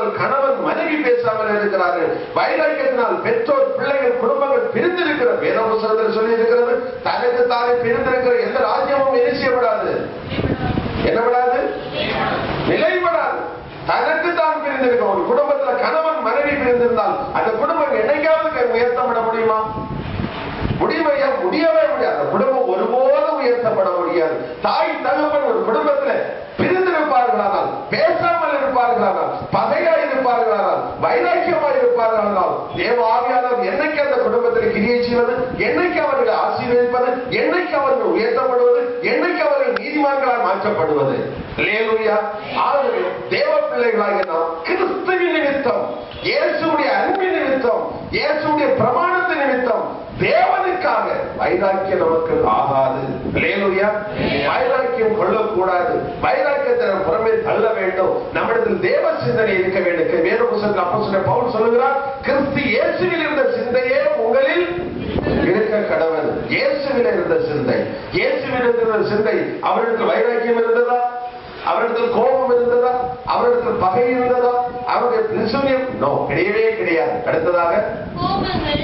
குடும்பத்தில் கணவன் மனைவி பேசாமல் இருக்கிறார்கள். வைராக்கியத்தினால் பெற்றோர் பிள்ளைகள் குடும்பங்கள் பிரிந்திருக்கிற வேத புத்தகத்தில் சொல்லி இருக்கிறது. தனக்கு தானே பிரிந்திருக்கிற எந்த ராஜ்யமும் என்ன செய்யப்படாது, என்ன படாது, நிலைப்படாது. தனக்கு தான் பிரிந்திருக்க ஒரு குடும்பத்துல கணவன் மனைவி பிரிந்திருந்தால் அந்த குடும்பம் என்னைக்காவது உயர்த்தப்பட முடியுமா? முடியுமையா? முடியவே முடியாது. அந்த குடும்பம் ஒருபோதும் உயர்த்தப்பட முடியாது. தாய் தகப்பன் ஒரு குடும்பத்துல பிரிந்திருப்பார்களானால், பேசாமல் இருப்பார்களானால், பகையா இருப்பார்களானால், வைராக்கியமாக இருப்பார்களானால், தேவ ஆவியானவர் என்னைக்கு அந்த குடும்பத்தில் கிரியை செய்வது, என்னைக்கு அவர்களை ஆசீர்வதிப்பது, என்னைக்கு அவர்கள் உயர்த்தப்படுவது, என்னைக்கு அவர்கள் நீதிமான்களால் மாற்றப்படுவது. அல்லேலூயா. ஆகவே தேவ பிள்ளைகளாகிய நாம் கிறிஸ்துவின் நிமித்தம், இயேசுவுடைய அன்பின் நிமித்தம், இயேசுவுடைய பிரமாணத்தை நிமித்தம், தேவனுக்காக வைராக்கியம் நமக்கு ஆகாது. அல்லேலூயா. வைராக்கியம் கொள்ளக்கூடாது. வைராக்கியத்தை புறமே தள்ள வேண்டும். நம்மிடத்தில் தேவ சிந்தனை இருக்க வேண்டும். வேத புத்தகத்தில் அப்போஸ்தலன் பவுல் சொல்லுகிறார், கிறிஸ்து இயேசுவில் இருந்த சிந்தையே உங்களில் இருக்க கடவுள். இயேசுவில் இருந்த சிந்தை, இயேசுவில் இருந்த சிந்தை. அவரிடத்தில் வைராக்கியம் இருந்ததா? அவரிடத்தில் கோபம் இருந்ததா? அவரிடத்தில் பகை இருந்ததா? அவருடைய பிரிசூனியம் கிடையவே கிடையாது. அடுத்ததாக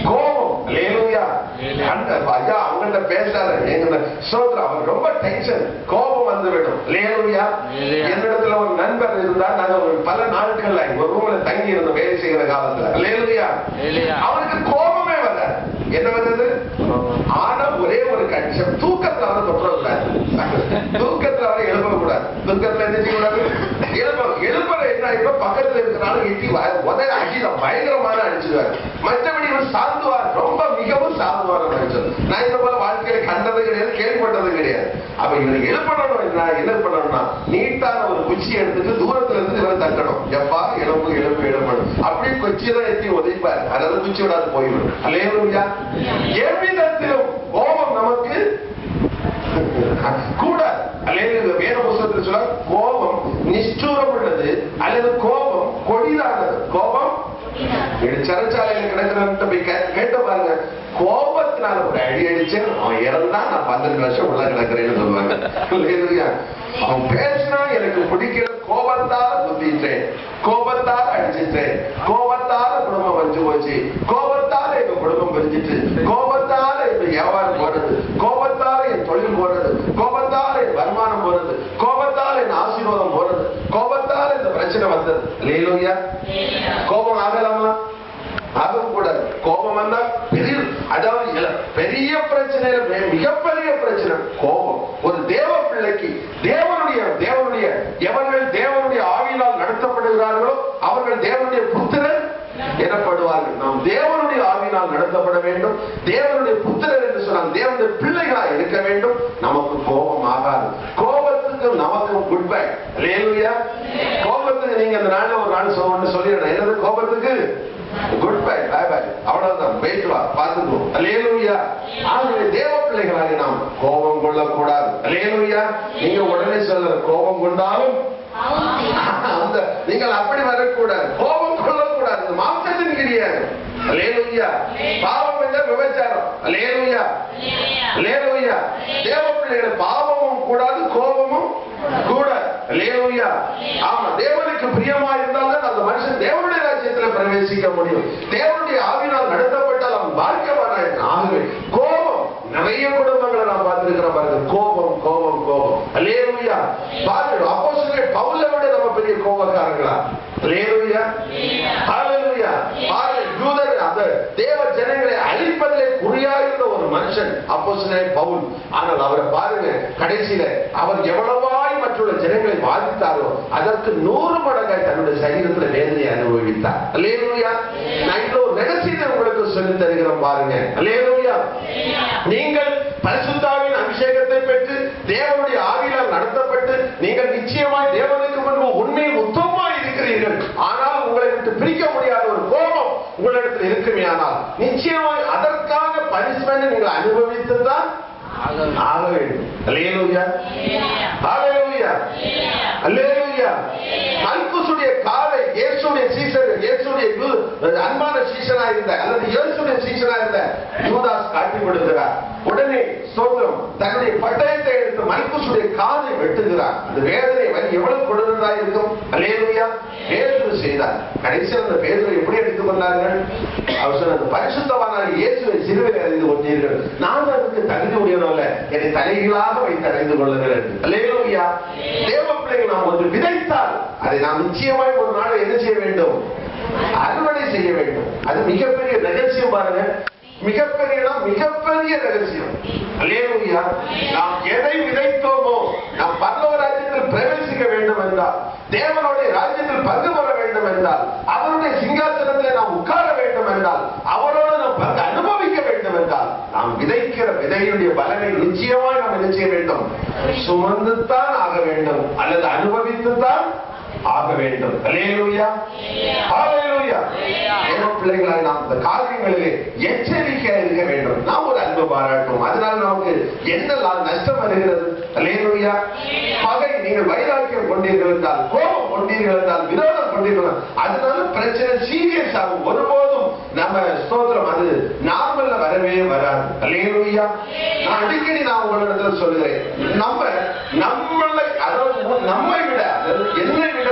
கோபம். அல்லேலூயா. ஐயா அவங்கள்ட்ட பேசாத, எங்க சோதரர் அவர் ரொம்ப டென்ஷன், கோபம் வந்துவிடும். அல்லேலூயா. என்னிடத்துல ஒரு நண்பர் இருந்தா, நாங்க பல நாட்கள்ல ஒரு ரூம்ல தங்கி இருந்தோம் வேலை செய்கிற காலத்துல. அல்லேலூயா. அவனுக்கு கோபமே வர என்ன வந்தது? ஆனா ஒரே ஒரு கண்டிஷன், தூக்கத்துல அவரை தொற்றக்கூடாது. தூக்கத்துல அவரை எழுப்பக்கூடாது. தூக்கத்துல என்ன செய்யக்கூடாது? எழுப்பற என்ன இப்ப பக்கத்துல இருக்கிறனால எட்டி உதய அடிதான் பயங்கரமான அடிச்சுடுவார். மற்றபடி இவர் சாந்துவார், ரொம்ப மிகவும் சாந்துவார மனுஷன். நான் இந்த போல வாழ்க்கையில கண்டது கிடையாது, கேள்விப்பட்டது கிடையாது. அப்ப இவரை எழுப்பணும். என்ன பண்ணணும்னா, நீட்டான ஒரு குச்சி எடுத்துட்டு தூரத்துல இருந்து இவரை தட்டணும். எப்பா எழுப்பு எழுப்பு எழுப்பணும். அப்படியே குச்சியதான் எத்தி உதைப்பார். அதாவது குச்சி விடாது போய்விடும். அல்லேலூயா. எவ்விதத்திலும் கோபம் நமக்கு கூட வேத புத்தகத்தில் சொல்ல, கோபம் நிஷ்டூரம் உள்ளது அல்லது கோபம் கொடிதானது. கோபம் சிறைச்சாலையில கிடக்கிறவன்ட்ட போய் கேட்ட பாருங்க, கோபத்தினால ஒரு அடி அடிச்சேன் அவன் இறந்தா நான் 12 வருஷம் உள்ள கிடக்கிறேன்னு சொல்லுவாங்க. அவன் பேசினா எனக்கு பிடிக்கல, கோபத்தால குத்திட்டேன், கோபத்தால அடிச்சிட்டேன், கோபத்தால குடும்பம் வச்சு போச்சு, கோபத்தால எங்க குடும்பம் பிரிஞ்சிட்டு, கோபத்தால எங்க வியாபாரம் போறது, கோபத்தால என் தொழில் போறது, கோபத்தால என் வருமானம் போறது, கோபத்தால என் ஆசீர்வாதம் போறது, கோபத்தால இந்த பிரச்சனை வந்தது. அல்லேலூயா. கோபம் ஆகலாமா? ஆகவும் கூடாது. கோபம் வந்தா பெரிய, அதாவது பெரிய பிரச்சனை, மிகப்பெரிய பிரச்சனை கோபம். ஒரு தேவ பிள்ளைக்கு தேவனுடைய எவர்கள் தேவனுடைய ஆவியினால் நடத்தப்படுகிறார்களோ அவர்கள் தேவனுடைய புத்திரர் எனப்படுவார்கள். நாம் தேவனுடைய ஆவியினால் நடத்தப்பட வேண்டும். தேவனுடைய புத்திரர் என்று சொன்னால் தேவனுடைய பிள்ளைகளாக இருக்க வேண்டும். நமக்கு கோபம் ஆகாது. கோபத்துக்கு நமக்கு குட் பை. அல்லேலூயா. கோபத்துக்கு நீங்க அந்த நாள்ல ஒரு நாள் சொல்லிடணும். என்னது கோபத்துக்கு? குட் பை, பை பை, அவ்வளவுதான். போயிட்டு வா, பார்த்துக்கோ. அல்லேலூயா. ஆகவே தேவ பிள்ளைகளாக நாம் கோபம் கொள்ளக்கூடாது. அல்லேலூயா. நீங்க உடனே சொல்ற கோபம் கொண்டாலும் நீங்கள் அப்படி வரக்கூடாது. கோபம் கொள்ளக்கூடாது. மாம்சத்தின் கிடையாது. அல்லேலூயா. பாவம் என்றால் விபச்சாரம். அல்லேலூயா. அல்லேலூயா. தேவ பிள்ளைகள் பாவமும் கூடாது, கோபமும் கூடாது. அல்லேலூயா. ஆமா, தேவனுக்கு பிரியமா இருந்தால்தான் அந்த மனுஷன் தேவனுடைய ராஜ்யத்துல பிரவேசிக்க முடியும். தேவனுடைய ஆவியினால் நடத்தப்பட்டால் அவன் பாக்கியவானாய். ஆகவே கோபம் நிறைய குடும்பங்களை நான் பார்த்திருக்கிறேன் பாருங்க. கோபம் கோபம் கோபம். அல்லேலூயா. பாருங்க, அப்போஸ்தலர் பவுலை விட நம்ம பெரிய கோபக்காரங்களா? அல்லேலூயா. ஹல்லேலூயா. பாருங்க, யூதர் அந்த தேவ ஜனங்களை அழிப்பதிலே குறியாயிருந்த ஒரு மனுஷன் அப்போஸ்தலர் பவுல். ஆனால் அவரை பாருங்க, கடைசியில அவர் எவ்வளவாய் மற்றுள்ள ஜனங்களை பாதித்தாரோ அதற்கு 100 மடங்காய் தன்னுடைய சரீரத்தில் வேதனை அனுபவித்தார். அல்லேலூயா. நான் இன்னொரு ரகசியத்தை உங்களுக்கு சொல்லி தருகிறேன் பாருங்க. அல்லேலூயா. நீங்கள் பரிசுத்தாவின் அபிஷேகத்தை பெற்று தேவனுடைய ஆவியால் நடத்தப்பட்டு நீங்கள் நிச்சயமாய் தேவனுக்கு முன்பு உண்மையில் உத்தமமாய் இருக்கிறீர்கள். ஆனால் உங்களை விட்டு பிரிக்க முடியாத ஒரு கோபம் உங்களிடத்தில் இருக்குமே, ஆனால் நிச்சயமாய் அதற்கான பனிஷ்மெண்ட் நீங்கள் அனுபவித்துதான் ஆக வேண்டும். அல்லேலூயா. ஹல்லேலூயா. அல்லேலூயா. மல்குசுடைய காலை இயேசுடைய சீஷர், இயேசுடைய அன்பான சீஷனா இருந்த அல்லது இயேசுடைய சீஷனா இருந்த யூதாஸ் காட்டி காட்டி கொடுக்கிறார். உடனே ஸ்தோத்திரம் தன்னுடைய பட்டயத்தை எடுத்து மல்குசுடைய காதை வெட்டுகிறார். அந்த வேதனை வலி எவ்வளவு கொடுக்கிறதா இருக்கும். அல்லேலூயா. பேதுரு செய்தார். கடைசியில் அந்த பேதுரு எப்படி எடுத்துக் கொண்டார்கள்? அவர் சொன்ன பரிசுத்தவானாகிய இயேசுவை சிலுவையில் அறிந்து கொண்டீர்கள், நான் அதுக்கு தகுதி உடையவனல்ல, என்னை தலைகீழாக வைத்து அறிந்து கொள்ளுங்கள். அல்லேலூயா. தேவ பிள்ளைகள் நாம் ஒன்று விதைத்தால் அதை நாம் நிச்சயமாய் ஒரு நாள் என்ன செய்ய வேண்டும்? அறுவடை செய்ய வேண்டும். அது மிகப்பெரிய ரகசியம் பாருங்க. மிகப்பெரிய ரகசியம். அல்லேலூயா. நாம் எதை விதைத்தோமோ, நாம் பரலோக ராஜ்யத்தில் பிரவேசிக்க வேண்டும் என்றால், தேவனுடைய ராஜ்யத்தில் பங்கு பெற வேண்டும் என்றால், அவருடைய சிங்காசனத்தில் நாம் உட்கார வேண்டும் என்றால், அவரோடு நாம் பங்கு அனுபவிக்க வேண்டும் என்றால், நாம் விதைக்கிற விதையுடைய பலனை நிச்சயமாக நாம் என்ன செய்ய வேண்டும்? சுமந்துத்தான் ஆக வேண்டும், அல்லது அனுபவித்துத்தான் ஆக வேண்டும். அல்லேலூயா. ஹல்லேலூயா. தேவ பிள்ளைகளாய் நாம் இந்த காரியங்களிலே எச்சரிக்கையாக இருக்க வேண்டும். நாம் ஒரு அன்பு பாராட்டும், அதனால நமக்கு என்ன நஷ்டம் வருகிறது? அல்லேலூயா. பகை, நீங்கள் வைராக்கியம் கொண்டீர்கள் என்றால், கோபம் கொண்டீர்கள் என்றால், விரோதம் கொண்டீர்கள், அதனால பிரச்சனை சீரியஸ் ஆகும். ஒருபோதும் நம்ம ஸ்தோத்திரம் அது நார்மல்ல வரவே வராது. அல்லேலூயா. நான் அடிக்கடி உங்களிடத்தில் சொல்லுகிறேன், நம்மளை, அதாவது நம்மை விட, என்னை விட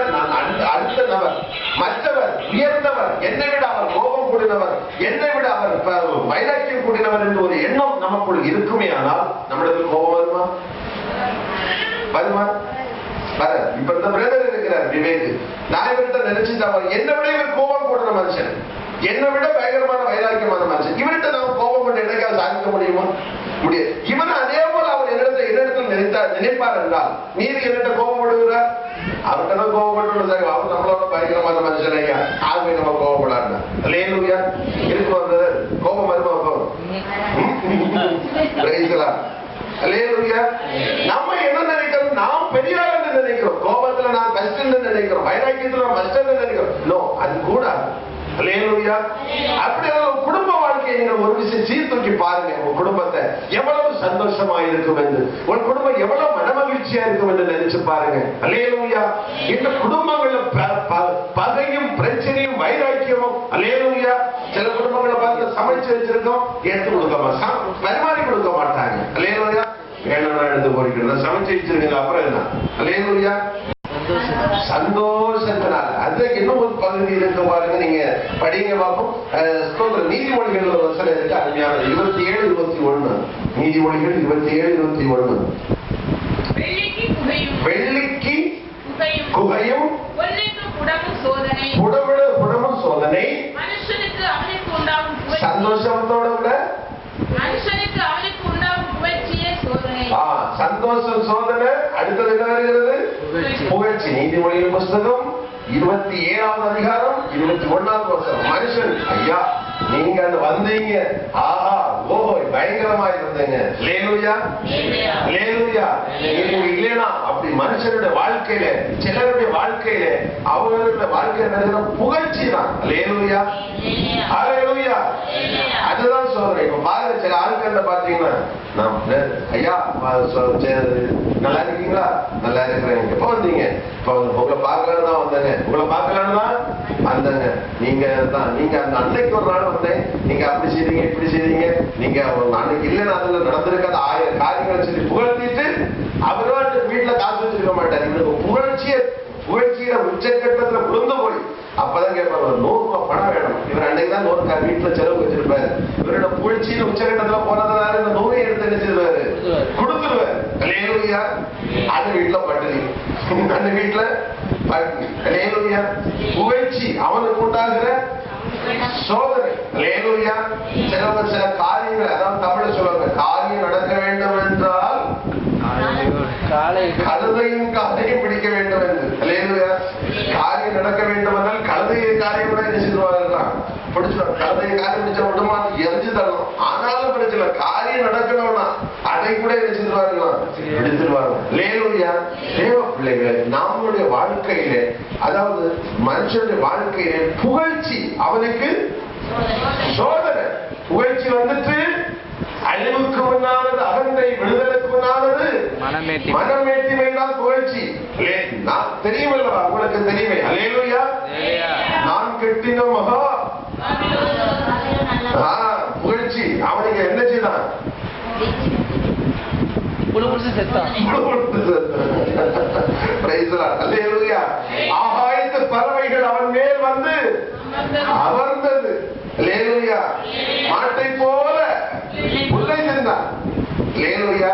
அடுத்த நபர், மற்றவர் உயர்ந்தவர், என்னை விட அவர் கோபம் கூடினவர், என்னை விட அவர் வைராக்கியம் கூடினவர் என்று ஒரு எண்ணம் நமக்குள் இருக்குமே ஆனால் நம்மளுக்கு கோபம் வருமா? இப்ப இந்த பிரதர் இருக்கிறார் விவேக், நான் இவர்கிட்ட நினைச்சுட்டு அவர் என்னை விட இவர் கோபம் கூடின மனுஷன், என்னை விட பயங்கரமான வைராக்கியமான மனுஷன், இவர்கிட்ட நாம் கோபம் கொண்டு என்னைக்காவது சாதிக்க முடியுமா? முடியாது. இவன் அதே போல அவர் என்னிடத்தில் நினைப்பார் என்றால், நீர் என்னிட்ட கோபப்படுகிறார், அவர்கிட்ட தான் கோபப்பட்டு அவர் நம்மளோட பயங்கரமான மனுஷன் ஐயா, ஆகவே நம்ம கோபப்படாது. அல்லேலூயா. இருக்கு கோபம் வருமா? அல்லேலூயா. நம்ம என்ன நினைக்கிறோம்? நாம் பெரிய ஆள் நினைக்கிறோம், கோபத்துல நான் கஷ்டம் நினைக்கிறோம், வைராக்கியத்துல நான் கஷ்டம் நினைக்கிறோம். நோ, அது கூடாது. அல்லேலூயா. அப்படியே குடும்ப வாழ்க்கையை நீங்கள் ஒரு விஷயம் சீர்தூக்கி பாருங்க. உங்க குடும்பத்தை எவ்வளவு சந்தோஷமா இருக்கும் என்று, உங்க குடும்பம் எவ்வளவு மனமகிழ்ச்சியா இருக்கும் என்று நினைச்சு பாருங்க. அல்லேலூயா. இந்த குடும்பங்கள்ல பகையும் பிரச்சனையும் வைராக்கியமும். அல்லேலூயா. சில குடும்பங்களை பார்த்து சமைச்சு வச்சிருக்கோம், எடுத்து கொடுக்க மாட்டாங்க, பரிமாறி கொடுக்க மாட்டாங்க. அல்லேலூயா. வேணும்னா எடுத்து போறீங்க, சமைச்சு வச்சிருக்கீங்க, அப்புறம் என்ன? அல்லேலூயா. சந்தோஷத்தினால் அது இன்னும் ஒரு பகுதி இருக்கு பாருங்க, நீங்க படிங்க பார்ப்போம். நீதிமொழிகள் ஒரு வசனம் இருக்கு, அருமையான 27-21. நீதிமொழிகள் 27-21. வெள்ளிக்கு குகையும் புடமும் சோதனை, சந்தோஷத்தோட விட சந்தோஷம் சோதனை. அடுத்தது என்ன வருகிறது? புகழ்ச்சி. நீதிமொழிகள் புஸ்தகம் 27ஆம் அதிகாரம் 21ஆம் வசனம். மனுஷன், ஐயா நீங்க அந்த வந்தீங்க, ஆஹா ஓஹோ பயங்கரமா இருந்தீங்க, அல்லேலூயா அல்லேலூயா. நீங்க இல்லைனா அப்படி மனுஷனுடைய வாழ்க்கையில, சிலருடைய வாழ்க்கையில, அவர்களுடைய வாழ்க்கையில புகழ்ச்சி தான். அல்லேலூயா அல்லேலூயா. அதுதான் சோதனை. இப்ப பாருங்க, சில ஆட்கள் பாத்தீங்கன்னா, ஐயா நல்லா இருக்கீங்களா? நல்லா இருக்கிறேன். எப்ப வந்தீங்க? இப்ப உங்களை பார்க்கலான்னு தான் வந்தேங்க. உங்களை பார்க்கலான்னு தான் வந்தேங்க. நீங்க அந்த அன்னைக்கு ஒரு நாள் வந்தேன், நீங்க அப்படி செய்றீங்க இப்படி செய்றீங்க, நீங்க அன்னைக்கு இல்லைன்னா அதுல நடந்திருக்காத 1000 காரியங்களை சொல்லி புகழ்த்திட்டு அவரும் வீட்டுல காசு வச்சிருக்க மாட்டார். இவனுக்கு புகழ்ச்சியில உச்சக்கட்டத்துல விழுந்து போய் அப்பதான் கேட்பாரு, 100 ரூபாய் பணம் வேணும். இவர் அன்னைக்கு தான் 100 வீட்டுல செலவு வச்சிருப்பாரு. இவரோட புகழ்ச்சியில உச்சக்கட்டத்துல போனதுனால இந்த 100 எடுத்து என்ன செய்வாரு? கொடுத்துருவாரு. அல்லேலூயா. அது வீட்டுல பட்டினி, அந்த வீட்டுல பட்டினி. அல்லேலூயா. புகழ்ச்சி அவனுக்கு உண்டாகிற சோதனை. அல்லேலூயா. சில காரியங்கள், அதாவது தமிழ் சொல்லுவாங்க, காரியம் நடக்க வேண்டும் என்றால் கழுதையும் காதையும் பிடிக்க வேண்டும் என்று. அல்லேலூயா. காரியம் நடக்க வேண்டும் என்றால் கழுதையை காரியம் கூட என்ன செய்வார்கள்? பிடிச்சிடும். கழுதையை காரியம் பிடிச்ச விடுமா? எரிஞ்சு தரணும். ஆனாலும் பிரச்சனை, காரியம் நடக்கணும்னா அதை கூட என்ன செஞ்சிருவார்களா? பிடிச்சிருவாங்க. அல்லேலூயா. தேவ பிள்ளைகளை நம்முடைய வாழ்க்கையில, அதாவது மனுஷனுடைய வாழ்க்கையில புகழ்ச்சி அவனுக்கு சோதனை. புகழ்ச்சி வந்துட்டு அழிவுக்கு முன்னானது, அகந்தை விடுதலுக்கு முன்னானது மனமேட்டிமை தான் புகழ்ச்சி. நான் தெரியுமல்லவா? உங்களுக்கு தெரியுமே. அல்லேலூயா. நான் கெட்டின மகா புகழ்ச்சி அவனுக்கு என்ன செய்தான்? ஆகாயத்து பறவைகள் அவன் மேல் வந்து அமர்ந்தது. அல்லேலூயா. மாட்டை போல புல்லை தின்றான். அல்லேலூயா.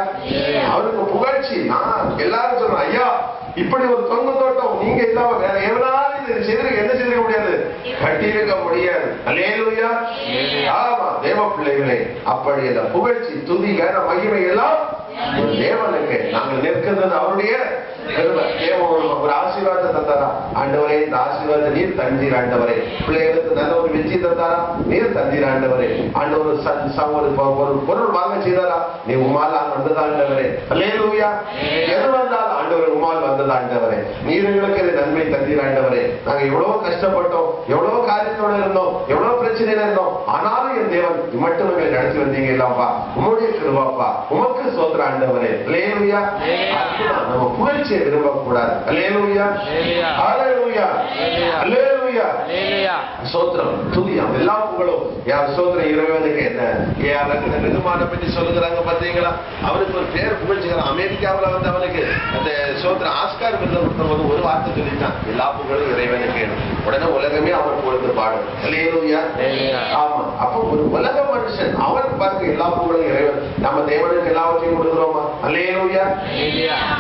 அவருக்கு புகழ்ச்சி. நான் எல்லாரும் சொல்றேன், ஐயா இப்படி ஒரு தொங்கு தோட்டம் நீங்க இல்லாம வேற எவனாலும் இது செய்திருக்க என்ன செய்திருக்க முடியாது, கட்டியிருக்க முடியாது. அல்லேலூயா. ஆமா தேவ பிள்ளைகளே, அப்படி அந்த புகழ்ச்சி துதி கன மகிமை எல்லாம் தேவனுக்கு. நாங்கள் நிற்கிறது அவருடைய ஒரு ஆசீர்வாதத்தை தந்தாரா ஆண்டவரே, இந்த ஆசீர்வாதத்தை நீர் தந்தீர் ஆண்டவரே. பிள்ளைகளுக்கு நல்ல ஒரு வெற்றி தந்தாரா நீர் தந்தீர் ஆண்டவரே. ஆண்டவர் ஒரு பொருள் வாங்க செய்தாரா நீ உமால் வந்ததா ஆண்டவரே. அல்லேலூயா. எது வந்தாலும் ஆண்டவர் உமால் வந்ததா ஆண்டவரே. நீர் எங்களுக்கு நன்மை தந்தீர் ஆண்டவரே. நாங்க எவ்வளவு கஷ்டப்பட்டோம், எவ்வளவு காரியத்தோட இருந்தோம், எவ்வளவு பிரச்சனையில இருந்தோம், ஆனாலும் என் தேவன் மட்டும் எங்களை நடத்தி வந்தீங்க இல்லாப்பா. உங்களுடைய கிருபாப்பா, உமக்கு சோத்திர ஆண்டவரே. அல்லேலூயா. நம்ம புகழ்ச்சியை விரும்பக்கூடாது. அல்லேலூயா. ஹல்லேலூயா. அல்லேலூயா. சோத்திரம் துதியம் எல்லா புகழும் யார் சோத்திரம் இறைவனுக்கு. என்ன வெகுமான பற்றி சொல்லுகிறாங்க பாத்தீங்களா? அவருக்கு ஒரு பேர் புகழ்ச்சிக்கிறான். அமெரிக்காவில் வந்து அவனுக்கு அந்த சோத்திரம் ஆஸ்கார் விருது கொடுத்தபோது ஒரு வார்த்தை சொல்லிட்டான், எல்லா புகழும் இறைவனுக்கு. உடனே உலகமே அவர் பொழுது பாடும். அல்லேலூயா. ஆமா. அப்போ ஒரு உலக மனுஷன் அவன் பார்க்க எல்லா புகழும் இறைவன். நம்ம தேவனுக்கு எல்லாவற்றையும் கொடுக்கிறோமா? அல்லேலூயா.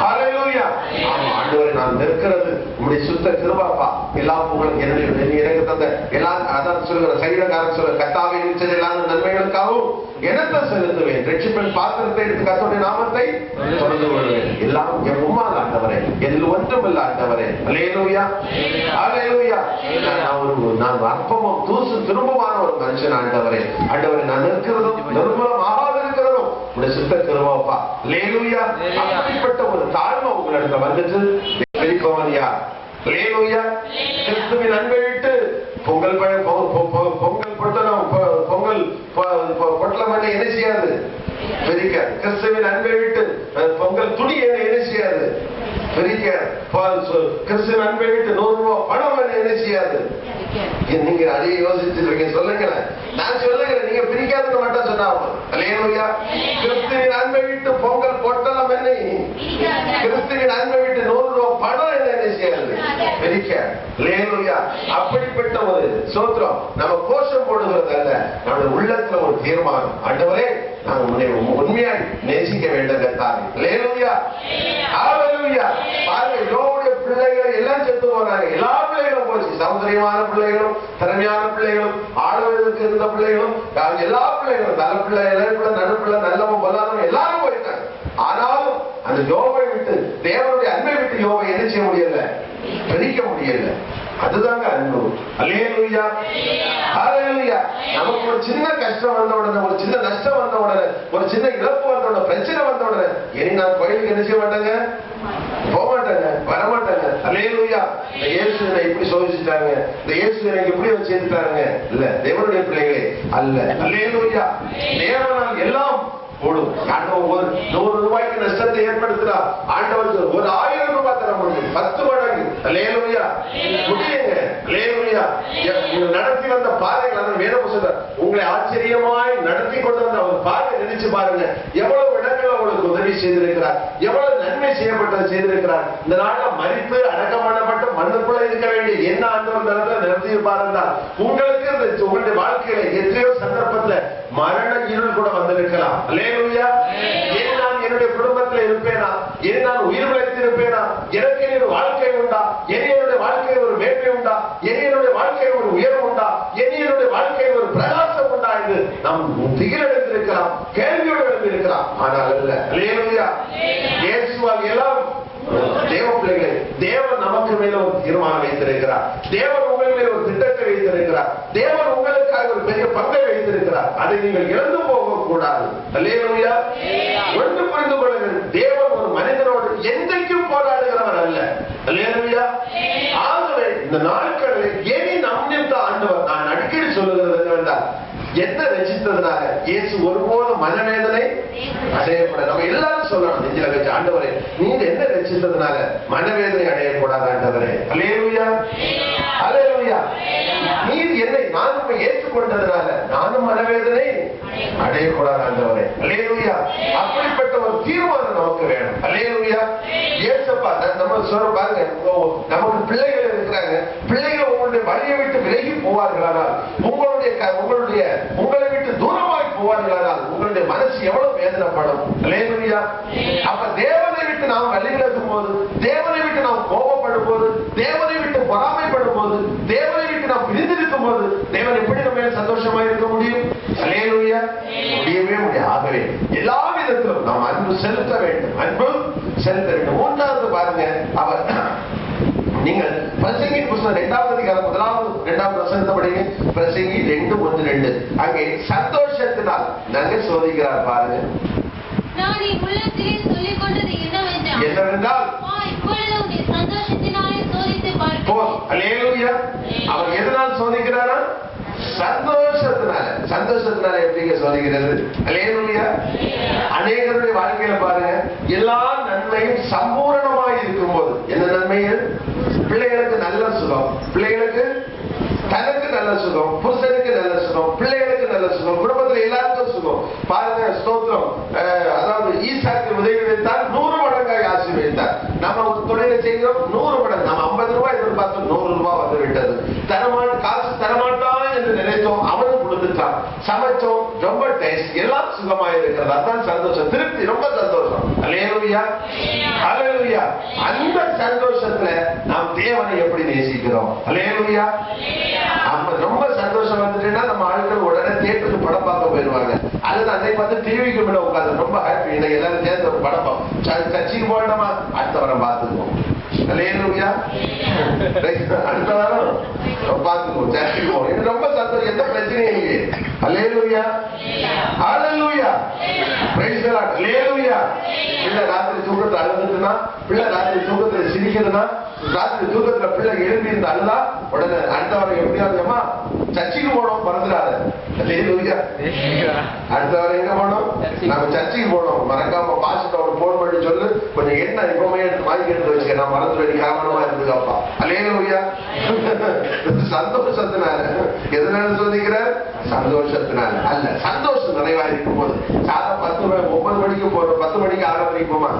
ஹல்லேலூயா. ஆமா ஆண்டவரே, நான் நிற்கிறது உங்களுடைய சுத்த கிருபாப்பா. எல்லா புகழும் எனக்கு தந்த எல்லா அதான் சொல்லுகிற சரீரக்காரன் சொல்ல கர்த்தாவே நிச்சயம் எல்லா நன்மைகளுக்காகவும் எனத்தை செலுத்துவேன். ரட்சிப்பின் பாத்திரத்தை எடுத்து கர்த்தருடைய நாமத்தை தொடர்ந்து கொள்வேன். எல்லாம் என் உம்மால் ஆண்டவரே, எதில் ஒன்றும் இல்லை ஆண்டவரே. அல்லேலூயா. ஹல்லேலூயா. நான் அற்பமும் தூசு திரும்பமான ஒரு மனுஷன் ஆண்டவரே. ஆண்டவரே, நான் நிற்கிறதும் நிர்மூலம் ஆகாது இருக்கிறதும் உங்களுடைய சுத்த கிருபாப்பா. அல்லேலூயா. அப்படிப்பட்ட ஒரு தாழ்மை உங்களிடத்துல வந்துட்டு வெளிப்பவன் யார்? அல்லேலூயா. கிறிஸ்துவின் அன்பை விட்டு பொங்கல் பொட்டலம் என்ன செய்யாது, பிரிக்காது. கிறிஸ்துவின் அன்பை விட்டு பொங்கல் துணி என்ன செய்யாது, பிரிக்காது. கிறிஸ்துவின் அன்பை விட்டு 100 ரூபாய் பணம் என்ன செய்யாது. நீங்க அதைய யோசிச்சிருக்கீங்க. சொல்லுங்களேன், நான் சொல்லுகிறேன், நீங்க பிரிக்காதுன்னு மட்டும் சொன்னாங்க. அல்லேலூயா. கிறிஸ்துவின் அன்பை விட்டு பொங்கல் பொட்டலம் என்ன, கிறிஸ்துவின் அன்பை விட்டு 100 ரூபாய் பணம் என்ன செய்யாது, பிரிக்க. அல்லேலூயா. அப்படிப்பட்ட ஒரு சோத்திரம் நம்ம கோஷம் போடுகிறது அல்ல, நம்முடைய உள்ளத்துல ஒரு தீர்மானம். ஆண்டவரே, நான் உன்னை உண்மையாய் நேசிக்க வேண்டும் கர்த்தாவே. அல்லேலூயா. ஹல்லேலூயா. பாருங்க, யோபுடைய பிள்ளைகள் எல்லாம் செத்து போனாங்க. எல்லா பிள்ளைகளும் போச்சு. சௌந்தரியமான பிள்ளைகளும் திறமையான பிள்ளைகளும் ஆளுவதற்கு இருந்த பிள்ளைகளும் எல்லா பிள்ளைகளும் நல்ல பிள்ளை இளைய நடுப்பிள்ளை நல்லவன் பொல்லாதவன் எல்லாரும் போயிட்டாங்க. ஆனாலும் அந்த யோபை விட்டு தேவனுடைய அன்பை விட்டு யோபை என்ன செய்ய முடியல, பிரிக்க முடியல. அதுதாங்க அன்பு. அல்லேலூயா. ஹல்லேலூயா. நமக்கு ஒரு சின்ன கஷ்டம் வந்த உடனே, ஒரு சின்ன நஷ்டம் வந்த உடனே, ஒரு சின்ன இழப்பு வந்த உடனே, பிரச்சனை வந்த உடனே, இனி நான் கோயிலுக்கு என்ன செய்ய மாட்டாங்க, போக மாட்டாங்க, வரமாட்டாங்க. அல்லேலூயா. இந்த இயேசு என்னை இப்படி சோதிச்சுட்டாங்க, இந்த இயேசு எனக்கு இப்படி வச்சிருக்காங்க. இல்ல, தேவனுடைய பிள்ளைகளே அல்ல. அல்லேலூயா. தேவனால் எல்லாம் போடும். ஆண்டவர் 100 ரூபாய்க்கு நஷ்டத்தை ஏற்படுத்துறா, ஆண்டவர் ஒரு 1000 ரூபாய் தர முடியும், 10 மடங்கு. அல்லேலூயா. முடியுங்க. அல்லேலூயா. நடத்தி வந்த பாதைகள் அந்த வேத புத்தகம் உங்களை ஆச்சரியமாய் நடத்தி கொண்டு வந்த ஒரு பாதை நினைச்சு பாருங்க. எவ்வளவு இடங்கள் உங்களுக்கு உதவி செய்திருக்கிறார், எவ்வளவு நன்மை செய்யப்பட்டது செய்திருக்கிறார். இந்த நாள்ல மரித்து அடக்கம் பண்ணப்பட்டு மண்ணுக்குள்ள இருக்க வேண்டிய என்ன ஆண்டவர் நிறுத்தியிருப்பாருந்தா உங்களுக்கு உங்களுடைய வாழ்க்கையில எத்தனையோ சந்தர்ப்பத்துல மரண இருள் கூட வந்திருக்கலாம். அல்லேலூயா. ஏன் நான் என்னுடைய குடும்பத்தில் இருப்பேனா, ஏன் நான் உயிர் பிழைத்திருப்பேனா, எனக்கு ஒரு வாழ்க்கை உண்டா, என்னுடைய வாழ்க்கையில் ஒரு மேன்மை உண்டா, என்னுடைய வாழ்க்கையில் ஒரு உயர்வு உண்டா, என்னுடைய வாழ்க்கையில் ஒரு பிரகாசம் உண்டா என்று நாம் திகில் எடுத்திருக்கலாம், கேள்வியோடு எழுந்திருக்கலாம். ஆனால் அல்ல. அல்லேலூயா. இயேசுவால் எல்லாம் தேவ பிள்ளைகளே, தேவன் நமக்கு மேல ஒரு தீர்மானம் வைத்திருக்கிறார். தேவன் உங்கள் மேல ஒரு திட்டத்தை வைத்திருக்கிறார். தேவன் உங்களுக்காக ஒரு பெரிய பங்கை வைத்திருக்கிறார். அதை நீங்கள் இழந்து போக கூடாது. அல்லேலூயா. ஒன்று புரிந்து கொள்ளுங்கள், தேவன் ஒரு மனிதனோடு என்றைக்கும் போராடுகிறவர் அல்ல. அல்லேலூயா. ஆகவே இந்த நாட்களில் இனி நம்மிட்ட ஆண்டவர், நான் அடிக்கடி சொல்லுகிறது என்னவென்றால், என்ன ரசித்ததுனால இயேசு ஒருபோதும் மனவேதனை அடையப்பட, நம்ம எல்லாரும் சொல்லணும் நெஞ்சில வச்சு, ஆண்டவரே நீங்க என்ன ரசித்ததுனால மனவேதனை அடையக்கூடாது ஆண்டவரே. அல்லேலூயா. அல்லேலூயா. நீர் என்னை நான் ஏற்று ஏற்றுக்கொண்டதுனால நானும் மனவேதனை அடையக்கூடாது ஆண்டவரே. அல்லேலூயா. அப்படிப்பட்ட ஒரு தீர்மானம் நமக்கு வேணும். அல்லேலூயா. ஏசப்பா நம்ம சொல்ற பாருங்க, நமக்கு பிள்ளைகள் இருக்கிறாங்க. பிள்ளைகள் உங்களுடைய வழியை விட்டு விலகி போவார்களானால், உங்களை விட்டு தூரமாய் போவார்களானால் உங்களுடைய மனசு எவ்வளவு வேதனைப்படும். அல்லேலூயா. அப்ப தேவனை விட்டு நாம் வழி விலகும் போது, தேவனை விட்டு நாம் கோபப்படும் போது, தேவனை விட்டு பொறாமைப்படும் போது, தேவனை விட்டு நாம் பிரிந்திருக்கும் போது தேவன் எப்படி நம்ம சந்தோஷமா இருக்க முடியும்? அல்லேலூயா. முடியவே முடியாது. ஆகவே எல்லா விதத்திலும் நாம் அன்பு செலுத்த வேண்டும். அன்பு செலுத்த வேண்டும். மூன்றாவது பாருங்க, அவர் நீங்கள் பிரசங்கி புத்தகம் 2வது அதிகாரம் 1-2 வசனத்தை படிங்க. பிரசங்கி 2:1-2. அங்கே சந்தோஷத்தினால் நாங்க சோதிக்கிறார் பாருங்க. நான் என் உள்ளத்திலே சொல்லிக் கொண்டது என்னவென்றால் சந்தோஷத்தினாலே சோதித்து பார்க்கிறேன். அல்லேலூயா. அவர் எதனால் சோதிக்கிறாரா? சந்தோஷத்தினால. சந்தோஷத்தினால எப்படிங்க சோதிக்கிறது? அல்லேலூயா. அநேகருடைய வாழ்க்கையில பாருங்க, எல்லா நன்மையும் சம்பூரணமாய் இருக்கும் போது, என்ன நன்மைகள்? பிள்ளைகளுக்கு நல்ல சுகம், பிள்ளைகளுக்கு தனக்கு நல்ல சுகம், புருஷனுக்கு நல்ல சுகம், பிள்ளைகளுக்கு நல்ல சுகம், குடும்பத்துல எல்லாருக்கும் சுகம். பாருங்க, ஸ்தோத்திரம். அதாவது ஈசாக்கு உதவி வைத்தால் 100 மடங்காய் ஆசீர்வதித்தார். நம்ம ஒரு தொழிலை செய்கிறோம், 100 மடங்கு. நம்ம 50 ரூபாய் எதிர்பார்த்தோம், 100 ரூபாய் வந்து விட்டது. காசு தரமாட்டான் என்று நினைத்தோம், அவனும் கொடுத்துட்டான். சமைச்சோம், ரொம்ப டேஸ்ட், எல்லாம் சுகமாக இருக்கிறது. அதான் சந்தோஷம், திருப்தி, ரொம்ப சந்தோஷம். அல்லேலூயா. அல்லேலூயா. அந்த சந்தோஷத்துல நாம் தேவனை எப்படி நேசிக்கிறோம்? அல்லேலூயா. ரொம்ப சந்தோஷம் வந்துட்டுன்னா நம்ம ஆட்கள் உடனே தியேட்டருக்கு படம் பார்க்க போயிருவாங்க. அது அன்னைக்கு வந்து டிவிக்கு மேல உட்காந்து ரொம்ப ஹாப்பி, எல்லாரும் சேர்ந்து ஒரு படம் பார்ப்போம். சர்ச்சைக்கு போயிட்டோமா, அடுத்த வாரம் பார்த்துக்குவோம். அல்லேலூயா. அடுத்த வாரம் பார்த்துக்குவோம், சர்ச்சைக்கு போவோம். இது ரொம்ப சந்தோஷம், எந்த பிரச்சனையும் இல்லையே. Hallelujah. Hallelujah. Praise the lord. Hallelujah. பிள்ளை ராத்திரி தூக்கத்துல அழுதுட்டுனா, பிள்ளை ராத்திரி தூக்கத்துல சிரிக்குதுன்னா, ராத்திரி தூக்கத்துல பிள்ளை எழுப்பி இருந்து அழுதா உடனே அடுத்த வாரம் எப்படியாவது அம்மா சர்ச்சைக்கு போனோம், மறந்துடாத. அல்லேலூயா. அடுத்த வாரம் எங்க போனோம்? நாம சர்ச்சைக்கு போனோம், மறக்காம பாஸ்டர் ஒரு போன் பண்ணி சொல்லு, கொஞ்சம் என்ன இப்பவுமே வாங்கி எடுத்து வச்சுக்க, நான் மறந்துடுவேன், காரணமா இருந்துக்கப்பா. அல்லேலூயா. சந்தோஷத்தினால. எதனால சொல்லிக்கிறார்? சந்தோஷத்தினால அல்ல, சந்தோஷம் நிறைவா இருக்கும் போது. சாதம் 9 மணிக்கு போறோம், 10 மணிக்கு 6 மணிக்கு போமா,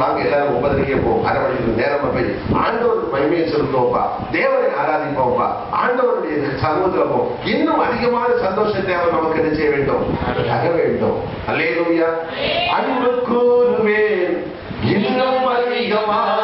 வாங்க எல்லாரும் 9 மணிக்கே போவோம், 1/2 மணிக்கு நேரமா போய் ஆண்டவருக்கு மகிமையை செலுத்துவோம்ப்பா, தேவனை ஆராதிப்போம்ப்பா, ஆண்டவருடைய சமூகத்துல போவோம். இன்னும் அதிகமான சந்தோஷத்தை அவர் நமக்கு என்ன செய்ய வேண்டும்? தர வேண்டும். அல்லேலூயா. அன்பு கூறுவேன் இன்னும் அதிகமாக